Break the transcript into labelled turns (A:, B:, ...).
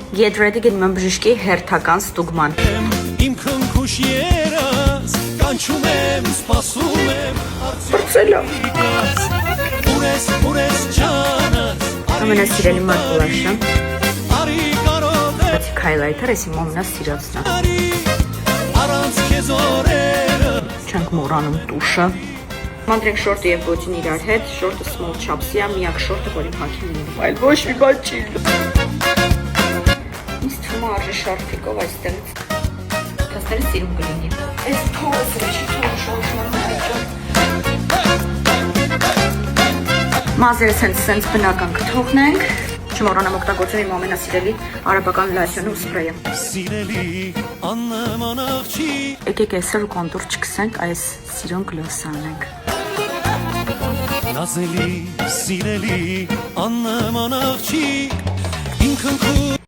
A: Get ready գնում եմ բժշկի հերթական ստուգման։
B: Իմ քնքուշ երաս կանչում եմ սպասում եմ
A: Բրծելա։
B: Ուրես ջանս
A: Ամենասիրելի մակուլաշը։
B: արի կարող
A: Բացի highlighter-ը իմ ամենասիրածն է։
B: առանց քեզ օրերը
A: Չենք մոռանում տուշը։ Մանտրենք շորտը եւ գոտին իրար հետ, շորտը small chapsի է, միակ շորտը, որին հագին լինում, այլ ոչ մի բան չի։ Ինձ թվում է արժե շարֆիկով այստեղից։ Կասները սիրում կլինի։ Այս թողը սրեշի թողը շորշման Մազերը սենց բնական կթողնենք։ Չմոռանամ օգտագործել իմ ամենասիրելի արաբական լասյոնը ու սպրեյը։
B: Սիրելի աննման աղջիկ
A: Եկեք այսօր կոնտուր չքսենք, այս սիրուն գլոսը անենք։
B: Նազելի, սիրելի, աննման աղջիկ, ինքն քո